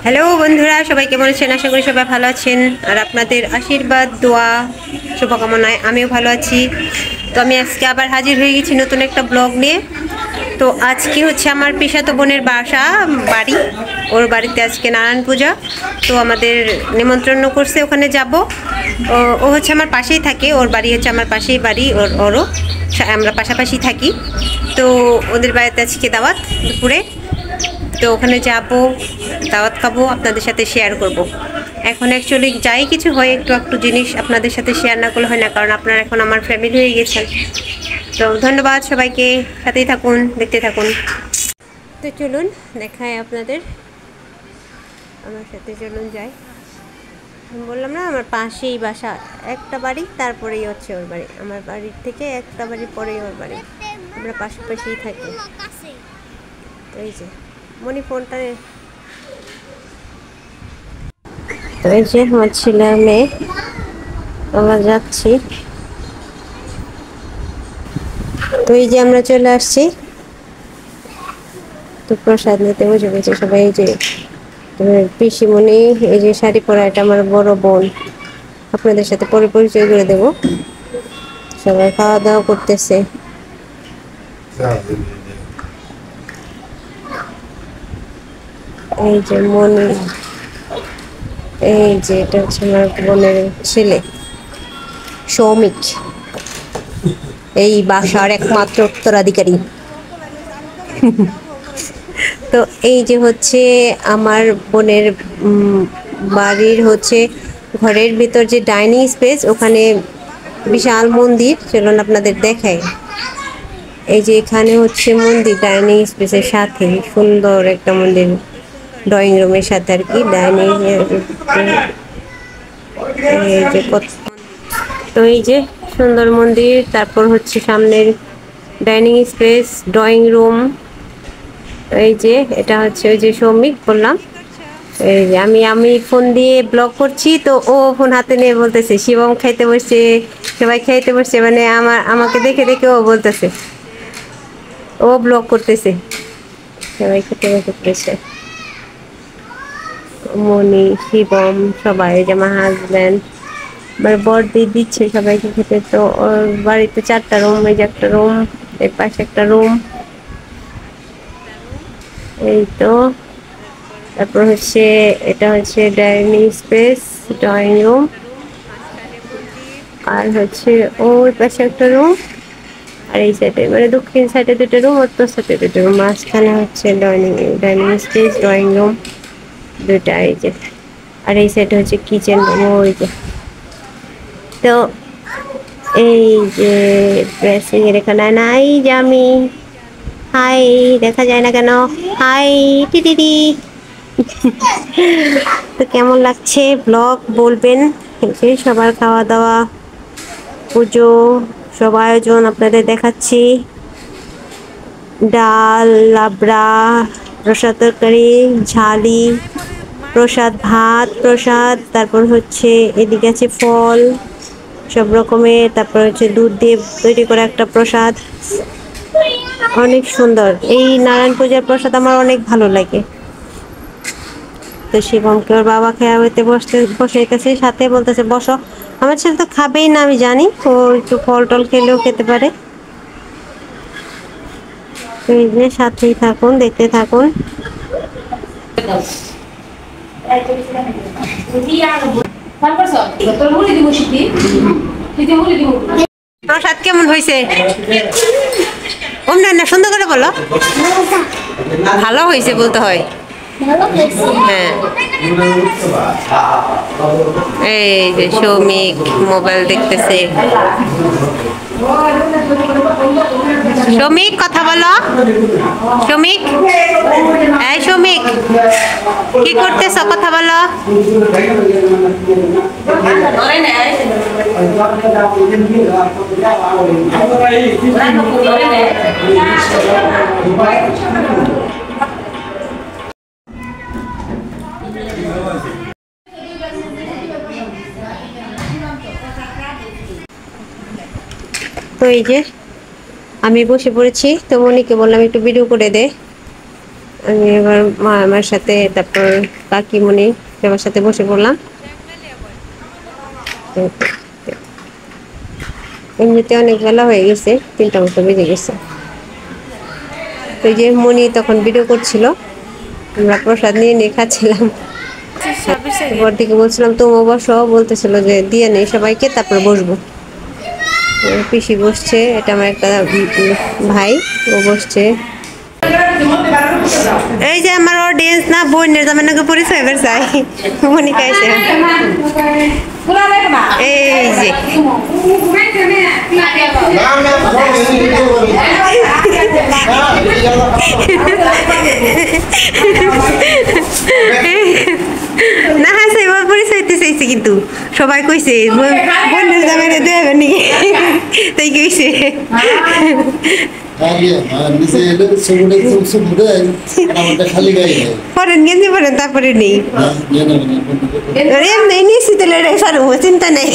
Hello বন্ধুরা, সবাই কেমন আছেন? আশা করি সবাই ভালো আছেন। আর আপনাদের আশীর্বাদ, দোয়া, শুভকামনায় আমিও ভালো আছি। তো আমি আজকে আবার হাজির হয়ে গেছি নতুন একটা ব্লগ নিয়ে। তো আজকে হচ্ছে আমার পিসাতো বোনের বাড়ি। ওর বাড়িতে আজকে নারায়ণ পূজা। তো আমাদের নিমন্ত্রণ করছে, ওখানে যাব। ও হচ্ছে আমার পাশেই থাকে, ওর বাড়ি হচ্ছে আমার পাশেই বাড়ি, ওরও আমরা পাশাপাশি থাকি। তো ওদের বাড়িতে আজকে দাওয়াত দুপুরে। তো ওখানে যাব, দাওয়াত খাবো, আপনাদের সাথে শেয়ার করব। এখন অ্যাকচুয়ালি যাই কিছু হয় একটু জিনিস আপনাদের সাথে শেয়ার না করলে হয় না, কারণ আপনারা এখন আমার ফ্যামিলি হয়ে গেছেন। তো ধন্যবাদ সবাইকে, সাথেই থাকুন, দেখতে থাকুন। তো চলুন দেখাই আপনাদের, আমার সাথে চলুন যাই। বললাম না, আমার পাশেই বাসা, একটা বাড়ি তারপরেই হচ্ছে ওর বাড়ি। আমার বাড়ির থেকে একটা বাড়ি পরেই ওর বাড়ি, আমরা পাশাপাশিই থাকি। এই যে মনি ফোনটা, তো এই যে আমার ছেলে মেয়ে, আমরা যাচ্ছি। তো এই যে আমরা চলে আসছি, তো প্রসাদ নিতে বসে গেছে সবাই। এই যে পিসিমণি, এই যে শাড়ি পরা, এটা আমার বড় বোন। আপনাদের সাথে পরে পরিচয় করে দেব। সবাই খাওয়া দাওয়া করতেছে। এই যে মনি, এই যে এটা হচ্ছে আমার বোনের ছেলে সৌমিক, এই বাসার একমাত্র উত্তরাধিকারী। তো এই যে হচ্ছে আমার বোনের বাড়ির হচ্ছে ঘরের ভিতর যে ডাইনিং স্পেস, ওখানে বিশাল মন্দির, চলুন আপনাদের দেখাই। এই যে এখানে হচ্ছে মন্দির, ডাইনিং স্পেসের সাথে সুন্দর একটা মন্দির, ড্রয়িং রুমের সাথে আর কি ডাইনিং। এই যে তো এই যে সুন্দর মন্দির, তারপর হচ্ছে সামনের ডাইনিং স্পেস, ড্রয়িং রুম। এই যে এটা হচ্ছে ওই যে সৌমিক বললাম। এই যে আমি ফোন দিয়ে ব্লগ করছি, তো ও ফোন হাতে নিয়ে বলতেছে শিবম খাইতে বসছে, সবাই খাইতে বসছে, মানে আমাকে দেখে দেখে ও বলতেছে, ও ব্লগ করতেছে, সবাই খেতে বসে। মনি, শিবম, সবাই, যে আমার হাজব্যান্ড, মানে বর দিয়ে দিচ্ছে সবাইকে খেতে। তো ওর বাড়িতে 4টা রুম, এই যে একটা রুম, এর পাশে একটা রুম, এই তো। তারপর হচ্ছে এটা হচ্ছে ডাইনিং স্পেস, ড্রয়িং রুম, আর হচ্ছে ওই পাশে একটা রুম, আর এই সাইডে মানে দক্ষিণ সাইডে 2টা রুম, উত্তর সাইডে 2টা রুম, মাঝখানে হচ্ছে ডাইনিং স্পেস, ড্রয়িং রুম 2টা। এই যে আর এই সাইডে হচ্ছে কিচেন রুম, ওই যে। তো এই যে ড্রেসিং এর এখানে নাই যে আমি, হাই দেখা যায় না কেন, হাই টিটিডি। তো কেমন লাগছে ব্লগ বলবেন। সবার খাওয়া দাওয়া, পুজো, সব আয়োজন আপনাদের দেখাচ্ছি। ডাল, লাবড়া, প্রসাদ তরকারি, ঝালি, প্রসাদ ভাত, প্রসাদ, তারপর হচ্ছে এদিকে আছে ফল সব রকমের, তারপর হচ্ছে দুধ দিয়ে তৈরি করা একটা প্রসাদ, অনেক সুন্দর। এই নারায়ণ পূজার প্রসাদ আমার অনেক ভালো লাগে। তো শিবমকে ওর বাবা খেয়াতে বসাইতেছে, সাথে বলতেছে বসো। আমার ছেলে তো খাবেই না আমি জানি, ও একটু ফল টল খেলেও খেতে পারে। তো এই যে সাথেই থাকুন, দেখতে থাকুন। প্রসাদ কেমন হয়েছে? ওমরা না সুন্দর করে বলো, ভালো হয়েছে বলতে হয়। হ্যাঁ, এই যে সৌমিক মোবাইল দেখতেছে। সৌমিক কথা বলো, সৌমিক, এই সৌমিক কি করতেছ, কথা বলো। তো এই যে আমি বসে পড়েছি, তো মনিকে বললাম একটু ভিডিও করে দে। আমি এবার মা আমার সাথে, তারপর কাকিমণি সবার সাথে বসে পড়লাম। এমনিতে অনেক বেলা হয়ে গেছে, 3টা মতো বেজে গেছে। তো এই যে মনি তখন ভিডিও করছিল, আমরা প্রসাদ নিয়ে নিয়ে খাচ্ছিলাম। এরপর থেকে বলছিলাম তুমিও বসো, বলতেছিল যে দিয়ে নেই সবাইকে তারপর বসবো। পিসি বসছে, এটা আমার একটা ভাই, ও বসছে। এই যে আমার অডিয়েন্স না বোনের জামাইনাকে পরিচয় এবার চাই, মনি খাইছে। এই যে না হাসে এবার পরিচয় হইতে চাইছে, কিন্তু সবাই কইছে বোনের জামাইরে দেবে নাকি, তাই কইছে। পরেন গেঞ্জি পরেন তারপরে নেই, এমনি নিয়েছি তাহলে পারবো, চিন্তা নেই।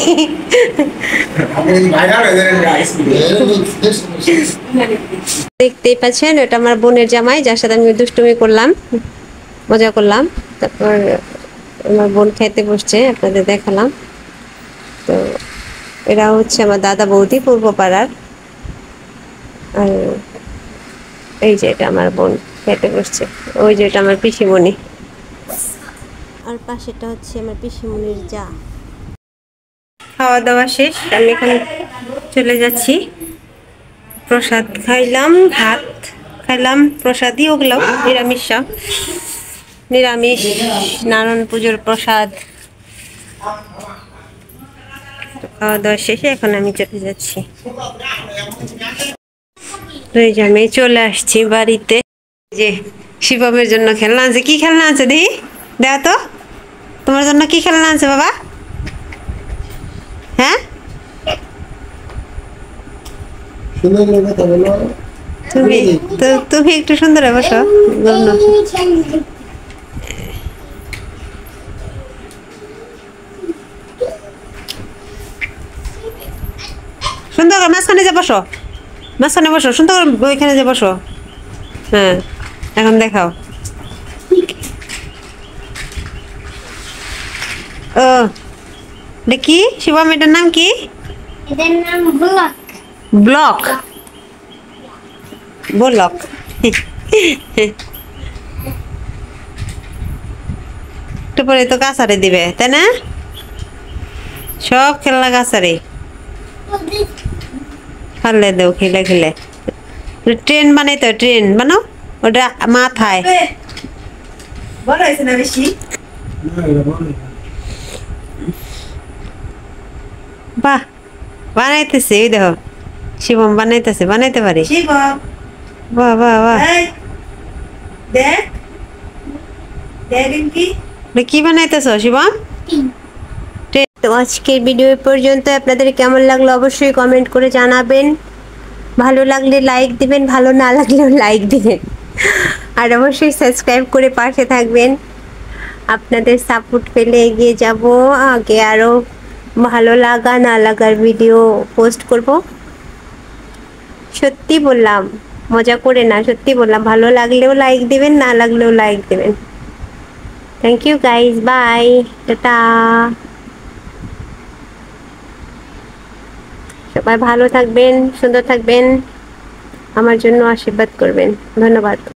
দেখতেই পাচ্ছেন এটা আমার বোনের জামাই, যার সাথে আমি দুষ্টুমি করলাম, মজা করলাম। তারপর আমার বোন খেতে বসছে, আপনাদের দেখালাম। তো এরা হচ্ছে আমার দাদা বৌদি পূর্ব পাড়ার। আর এই যে এটা আমার বোন খেতে বসছে, ওই যে এটা আমার পিসিমণি, আর পাশেটা হচ্ছে আমার পিসিমণির যা। খাওয়া দাওয়া শেষ, আমি এখন চলে যাচ্ছি। প্রসাদ খাইলাম, ভাত খাইলাম, প্রসাদই ওগুলো নিরামিষ, নিরামিষ নারায়ণ পুজোর প্রসাদ। খাওয়া দাওয়া শেষে এখন আমি চলে যাচ্ছি। এই যে আমি চলে আসছি বাড়িতে। যে শিবমের জন্য খেলনা আছে, কি খেলনা আছে দেখি, দেখ তো তোমার জন্য কি খেলনা আছে বাবা। হ্যাঁ তুমি তো, তুমি একটু সুন্দর বসো। সুন্দর করে মাঝখানে যে বসো, মাঝখানে বসো, সুন্দর করে ওইখানে যে বসো। হ্যাঁ এখন দেখাও। ও দেখি শিবম, এটার নাম কি? এটার নাম ব্লক। Block, block. একটু পরে তো কাছারে দিবে, তাই না? সব খেলনা কাছারে ফালে দেও, খেলে খেলে। ট্রেন বানাইতো, ট্রেন বানাও, ওটা মাথায়। বড় হয়েছে না বেশি? বাহ, বানাইতেছে, এই দেখো শিবম বানাইতেছে, বানাইতে পারে। বাহ বাহ বাহ, দেখ কি বানাইতেছ শিবম? তো আজকের ভিডিও পর্যন্ত, আপনাদের কেমন লাগলো অবশ্যই কমেন্ট করে জানাবেন। ভালো লাগলে লাইক দিবেন, ভালো না লাগলেও লাইক দিবেন, আর অবশ্যই সাবস্ক্রাইব করে পাশে থাকবেন। আপনাদের সাপোর্ট পেলে এগিয়ে যাব, আগে আরও ভালো লাগা না লাগার ভিডিও পোস্ট করব। সত্যি বললাম, মজা করে না, সত্যি বললাম। ভালো লাগলেও লাইক দিবেন, না লাগলেও লাইক দিবেন। Thank you guys, bye, tata. সবাই ভালো থাকবেন, সুন্দর থাকবেন, আমার জন্য আশীর্বাদ করবেন। ধন্যবাদ।